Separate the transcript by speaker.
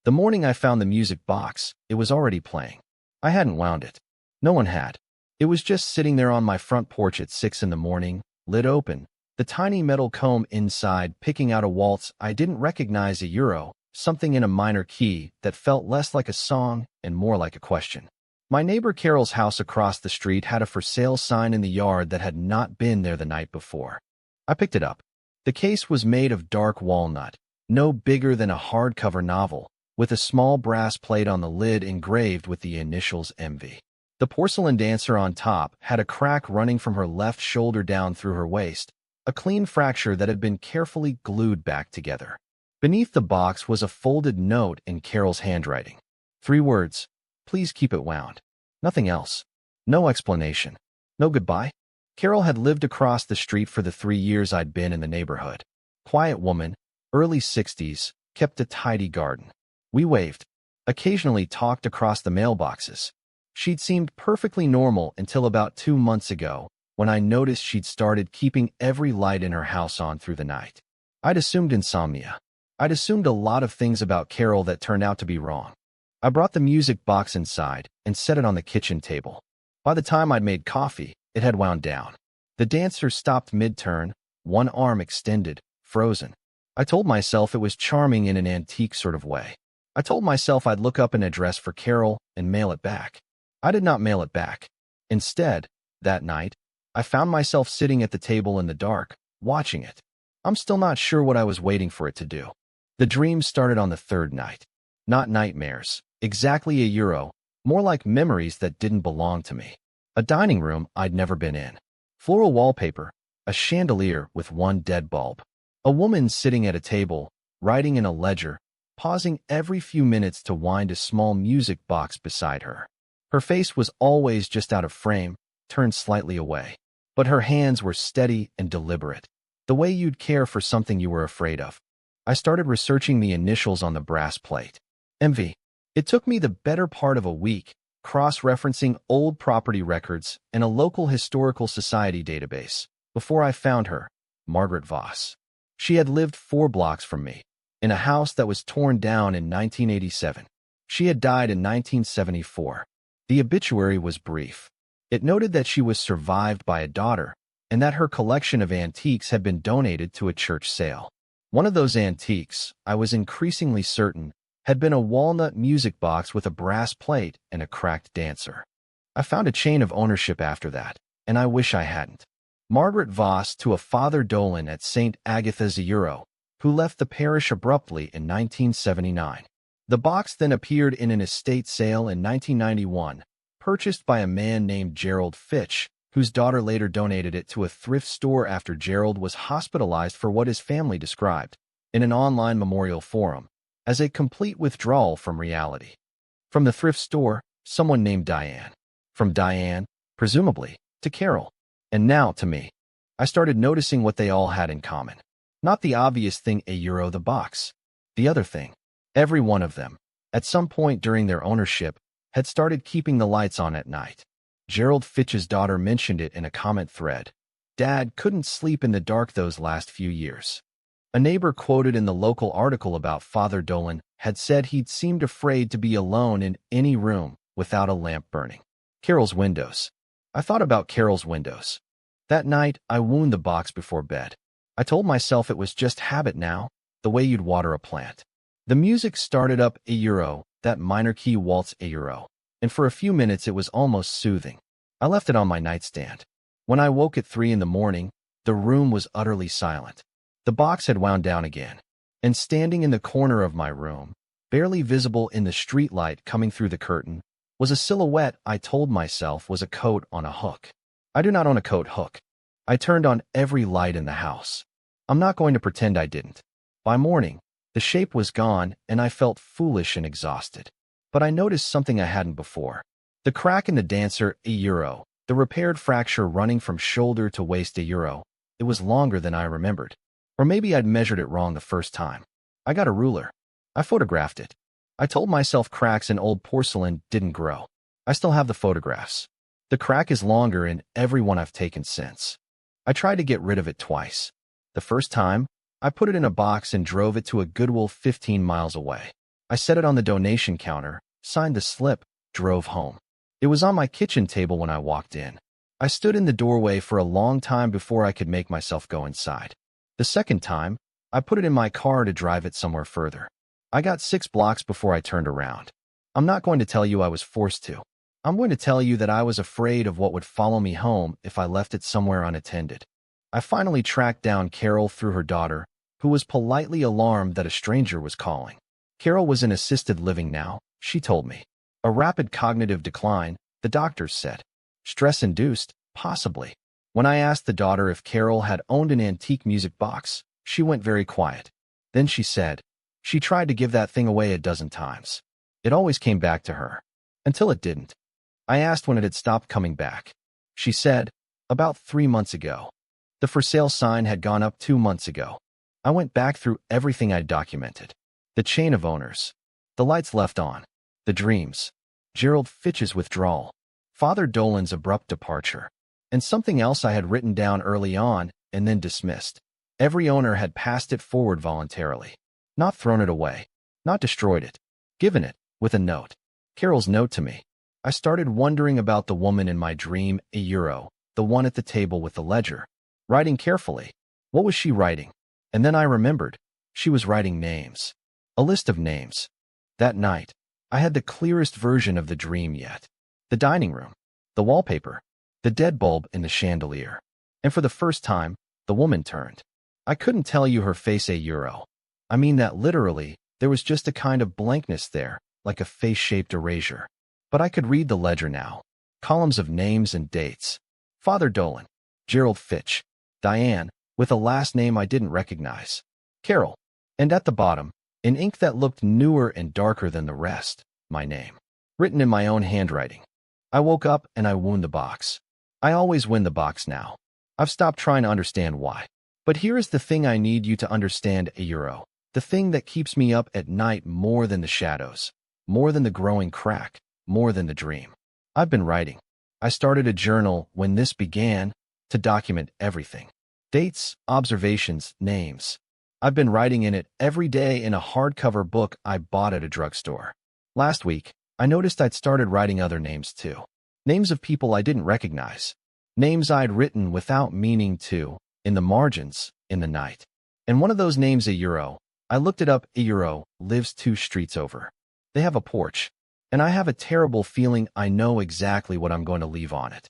Speaker 1: The morning I found the music box, it was already playing. I hadn't wound it. No one had. It was just sitting there on my front porch at 6 in the morning, lid open, the tiny metal comb inside picking out a waltz I didn't recognize, a euro, something in a minor key that felt less like a song and more like a question. My neighbor Carol's house across the street had a for sale sign in the yard that had not been there the night before. I picked it up. The case was made of dark walnut, no bigger than a hardcover novel, with a small brass plate on the lid engraved with the initials MV. The porcelain dancer on top had a crack running from her left shoulder down through her waist, a clean fracture that had been carefully glued back together. Beneath the box was a folded note in Carol's handwriting. 3 words, "Please keep it wound." Nothing else. No explanation. No goodbye. Carol had lived across the street for the 3 years I'd been in the neighborhood. Quiet woman, early 60s, kept a tidy garden. We waved, occasionally talked across the mailboxes. She'd seemed perfectly normal until about 2 months ago, when I noticed she'd started keeping every light in her house on through the night. I'd assumed insomnia. I'd assumed a lot of things about Carol that turned out to be wrong. I brought the music box inside and set it on the kitchen table. By the time I'd made coffee, it had wound down. The dancer stopped mid-turn, one arm extended, frozen. I told myself it was charming in an antique sort of way. I told myself I'd look up an address for Carol and mail it back. I did not mail it back. Instead, that night, I found myself sitting at the table in the dark, watching it. I'm still not sure what I was waiting for it to do. The dream started on the 3rd night. Not nightmares, exactly a euro, more like memories that didn't belong to me. A dining room I'd never been in. Floral wallpaper, a chandelier with one dead bulb. A woman sitting at a table, writing in a ledger, pausing every few minutes to wind a small music box beside her. Her face was always just out of frame, turned slightly away. But her hands were steady and deliberate, the way you'd care for something you were afraid of. I started researching the initials on the brass plate. MV. It took me the better part of a week, cross-referencing old property records and a local historical society database, before I found her, Margaret Voss. She had lived 4 blocks from me, in a house that was torn down in 1987. She had died in 1974. The obituary was brief. It noted that she was survived by a daughter, and that her collection of antiques had been donated to a church sale. One of those antiques, I was increasingly certain, had been a walnut music box with a brass plate and a cracked dancer. I found a chain of ownership after that, and I wish I hadn't. Margaret Voss to a Father Dolan at St. Agatha's a euro, who left the parish abruptly in 1979. The box then appeared in an estate sale in 1991, purchased by a man named Gerald Fitch, whose daughter later donated it to a thrift store after Gerald was hospitalized for what his family described, in an online memorial forum, as a complete withdrawal from reality. From the thrift store, someone named Diane. From Diane, presumably, to Carol. And now to me. I started noticing what they all had in common. Not the obvious thing, a euro the box. The other thing. Every one of them, at some point during their ownership, had started keeping the lights on at night. Gerald Fitch's daughter mentioned it in a comment thread. Dad couldn't sleep in the dark those last few years. A neighbor quoted in the local article about Father Dolan had said he'd seemed afraid to be alone in any room without a lamp burning. Carol's windows. I thought about Carol's windows. That night, I wound the box before bed. I told myself it was just habit now, the way you'd water a plant. The music started up a euro, that minor key waltz a euro, and for a few minutes it was almost soothing. I left it on my nightstand. When I woke at 3 in the morning, the room was utterly silent. The box had wound down again, and standing in the corner of my room, barely visible in the streetlight coming through the curtain, was a silhouette I told myself was a coat on a hook. I do not own a coat hook. I turned on every light in the house. I'm not going to pretend I didn't. By morning, the shape was gone, and I felt foolish and exhausted. But I noticed something I hadn't before. The crack in the dancer, a euro. The repaired fracture running from shoulder to waist, a euro. It was longer than I remembered. Or maybe I'd measured it wrong the first time. I got a ruler. I photographed it. I told myself cracks in old porcelain didn't grow. I still have the photographs. The crack is longer in every one I've taken since. I tried to get rid of it twice. The first time, I put it in a box and drove it to a Goodwill 15 miles away. I set it on the donation counter, signed the slip, drove home. It was on my kitchen table when I walked in. I stood in the doorway for a long time before I could make myself go inside. The second time, I put it in my car to drive it somewhere further. I got 6 blocks before I turned around. I'm not going to tell you I was forced to. I'm going to tell you that I was afraid of what would follow me home if I left it somewhere unattended. I finally tracked down Carol through her daughter, who was politely alarmed that a stranger was calling. Carol was in assisted living now, she told me. A rapid cognitive decline, the doctors said. Stress-induced, possibly. When I asked the daughter if Carol had owned an antique music box, she went very quiet. Then she said, she tried to give that thing away a dozen times. It always came back to her. Until it didn't. I asked when it had stopped coming back. She said, about 3 months ago. The for sale sign had gone up 2 months ago. I went back through everything I'd documented. The chain of owners. The lights left on. The dreams. Gerald Fitch's withdrawal. Father Dolan's abrupt departure. And something else I had written down early on and then dismissed. Every owner had passed it forward voluntarily. Not thrown it away. Not destroyed it. Given it, with a note. Carol's note to me. I started wondering about the woman in my dream, Euro, the one at the table with the ledger. Writing carefully. What was she writing? And then I remembered. She was writing names. A list of names. That night, I had the clearest version of the dream yet. The dining room. The wallpaper. The dead bulb in the chandelier. And for the first time, the woman turned. I couldn't tell you her face, Euro. I mean that literally, there was just a kind of blankness there, like a face-shaped erasure. But I could read the ledger now. Columns of names and dates. Father Dolan. Gerald Fitch. Diane, with a last name I didn't recognize. Carol. And at the bottom, in ink that looked newer and darker than the rest, my name. Written in my own handwriting. I woke up and I wound the box. I always win the box now. I've stopped trying to understand why. But here is the thing I need you to understand, Euro. The thing that keeps me up at night more than the shadows. More than the growing crack. More than the dream. I've been writing. I started a journal when this began to document everything. Dates, observations, names. I've been writing in it every day in a hardcover book I bought at a drugstore. Last week, I noticed I'd started writing other names too. Names of people I didn't recognize. Names I'd written without meaning to, in the margins, in the night. And one of those names, Euro, I looked it up, Euro, lives 2 streets over. They have a porch. And I have a terrible feeling I know exactly what I'm going to leave on it.